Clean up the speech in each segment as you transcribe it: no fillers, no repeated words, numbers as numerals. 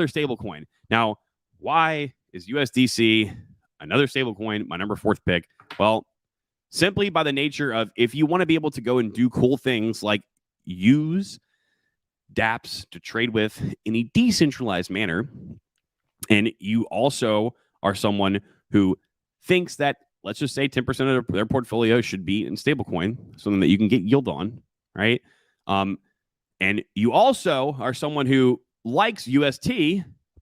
stable coin. Now, why is USDC another stable coin my number 4th pick? Well, simply by the nature of if you want to be able to go and do cool things like use dApps to trade with in a decentralized manner, and you also are someone who thinks that, let's just say 10% of their portfolio should be in stablecoin, something that you can get yield on, right? And you also are someone who likes UST,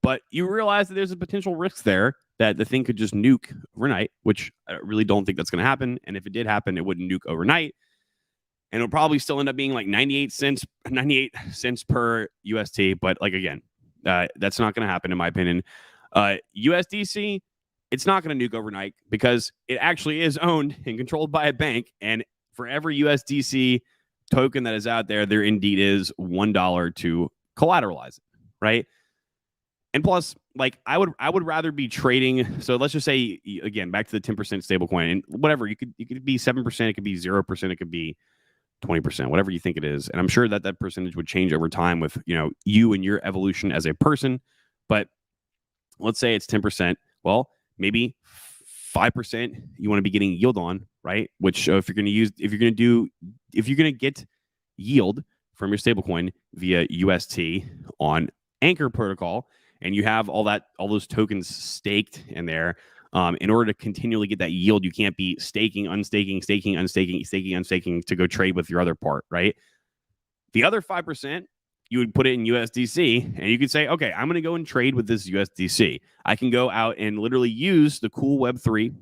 but you realize that there's a potential risk there that the thing could just nuke overnight, which I really don't think that's going to happen. And if it did happen, it wouldn't nuke overnight. And it'll probably still end up being like 98 cents per UST. But like, again, that's not going to happen in my opinion. USDC, it's not going to nuke overnight because it actually is owned and controlled by a bank. And for every USDC token that is out there, there indeed is $1 to collateralize it, right? And plus, like, I would rather be trading. So let's just say, again, back to the 10% stablecoin, and whatever, you could be 7%, it could be 0%, it could be 20%, whatever you think it is. And I'm sure that that percentage would change over time with, you and your evolution as a person. But let's say it's 10%. Well, maybe 5% you want to be getting yield on, right? Which if you're going to get yield from your stablecoin via UST on Anchor protocol, and you have all those tokens staked in there, in order to continually get that yield, you can't be staking, unstaking, staking, unstaking, staking, unstaking to go trade with your other part, right? The other 5%, you would put it in USDC, and you could say, okay, I'm going to go and trade with this USDC. I can go out and literally use the cool Web3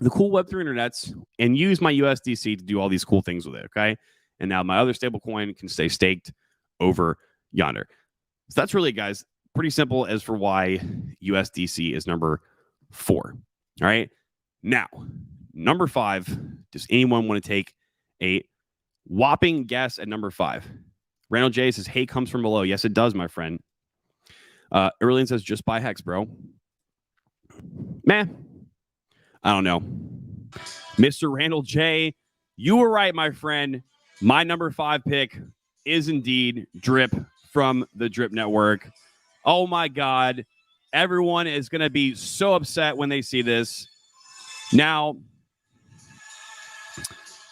internets, and use my USDC to do all these cool things with it, okay? And now my other stablecoin can stay staked over yonder. So that's really, guys, pretty simple as for why USDC is number 4. All right. Now, number 5. Does anyone want to take a whopping guess at number 5? Randall J says, "Hey, comes from below." Yes, it does, my friend. Erlian says, "Just buy Hex, bro." Man, I don't know. Mr. Randall J, you were right, my friend. My number 5 pick is indeed Drip from the Drip Network. Oh my God. Everyone is going to be so upset when they see this. Now,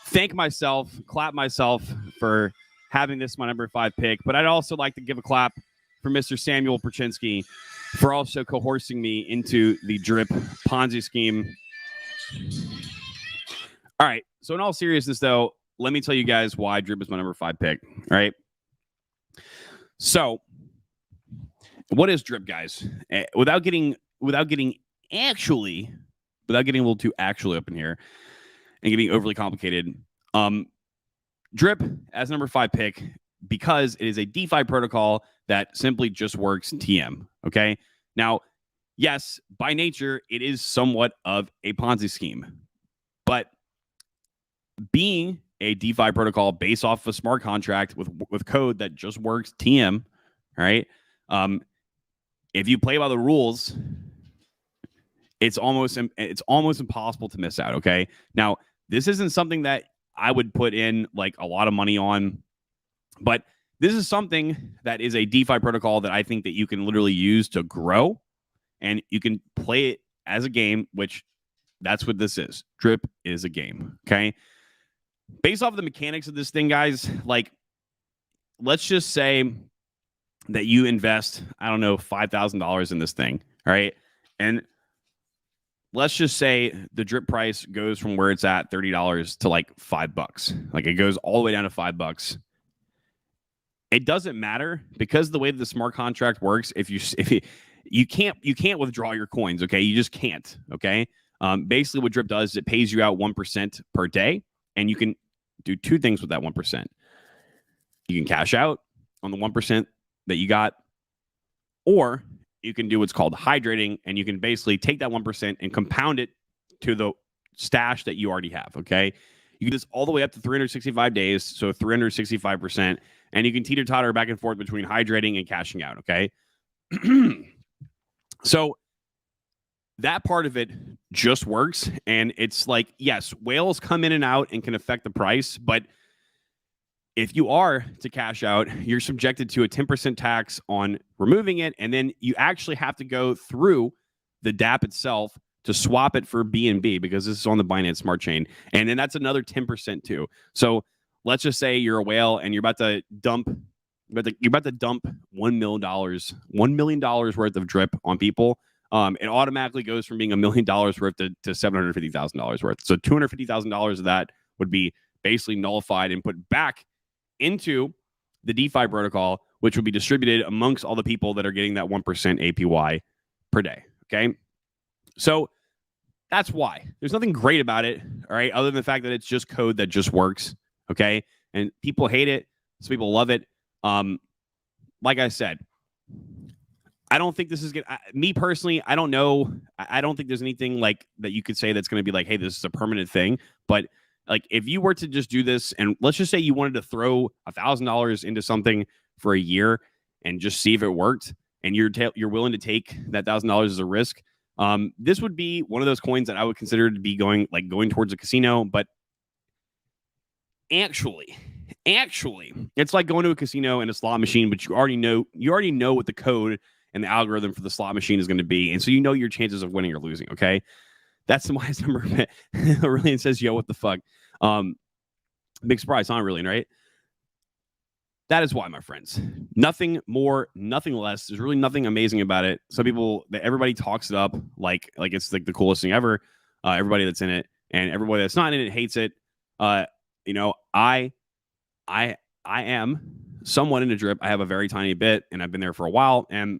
clap myself for having this my number 5 pick, but I'd also like to give a clap for Mr. Samuel Perchinsky for also coercing me into the Drip Ponzi scheme. All right. So in all seriousness, though, let me tell you guys why Drip is my number 5 pick. All right. So, what is Drip, guys? Without getting a little too actually up in here and getting overly complicated, Drip as number 5 pick because it is a DeFi protocol that simply just works TM. Okay. Now, yes, by nature, it is somewhat of a Ponzi scheme, but being a DeFi protocol based off a smart contract with code that just works TM, all right? If you play by the rules, it's almost impossible to miss out, okay? Now, this isn't something that I would put in like a lot of money on, but this is something that is a DeFi protocol that I think that you can literally use to grow, and you can play it as a game, which that's what this is. Drip is a game, okay? Based off of the mechanics of this thing, guys, like, let's just say that you invest, I don't know, $5,000 in this thing, all right? And let's just say the Drip price goes from where it's at, $30 to like $5. Like, it goes all the way down to $5. It doesn't matter because the way that the smart contract works, if you can't withdraw your coins, okay? You just can't, okay? Basically what Drip does is it pays you out 1% per day, and you can do 2 things with that 1%. You can cash out on the 1% that you got, or you can do what's called hydrating, and you can basically take that 1% and compound it to the stash that you already have, okay? You can do this all the way up to 365 days, so 365%, and you can teeter-totter back and forth between hydrating and cashing out, okay? So that part of it just works, and it's like, yes, whales come in and out and can affect the price, but if you are to cash out, you're subjected to a 10% tax on removing it, and then you actually have to go through the DApp itself to swap it for BNB because this is on the Binance Smart Chain, and then that's another 10% too. So let's just say you're a whale and you're about to dump $1 million worth of drip on people. It automatically goes from being $1 million worth to $750,000 worth. So $250,000 of that would be basically nullified and put back into the DeFi protocol, which would be distributed amongst all the people that are getting that 1% APY per day. Okay. So that's why. There's nothing great about it, all right, other than the fact that it's just code that just works. Okay. And people hate it. Some people love it. Like I said, I don't think this is good. Me personally, I don't know. I don't think there's anything like that you could say that's going to be like, hey, this is a permanent thing. But like, if you were to just do this, and let's just say you wanted to throw $1,000 into something for a year and just see if it worked, and you're willing to take that $1,000 as a risk, this would be one of those coins that I would consider to be going towards a casino. But actually, it's like going to a casino and a slot machine, but you already know what the code and the algorithm for the slot machine is going to be, and so you know your chances of winning or losing. Okay, that's the wise number. Aurelian says, "Yo, what the fuck?" Big surprise, huh? Aurelian, right? That is why, my friends. Nothing more, nothing less. There's really nothing amazing about it. Some people, everybody talks it up like it's like the coolest thing ever. Everybody that's in it and everybody that's not in it hates it. You know, I am somewhat into drip. I have a very tiny bit, and I've been there for a while. And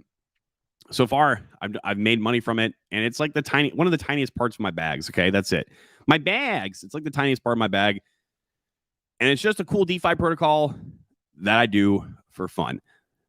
so far, I've made money from it, and it's like one of the tiniest parts of my bags. Okay, that's it. My bags. It's like the tiniest part of my bag, and it's just a cool DeFi protocol that I do for fun.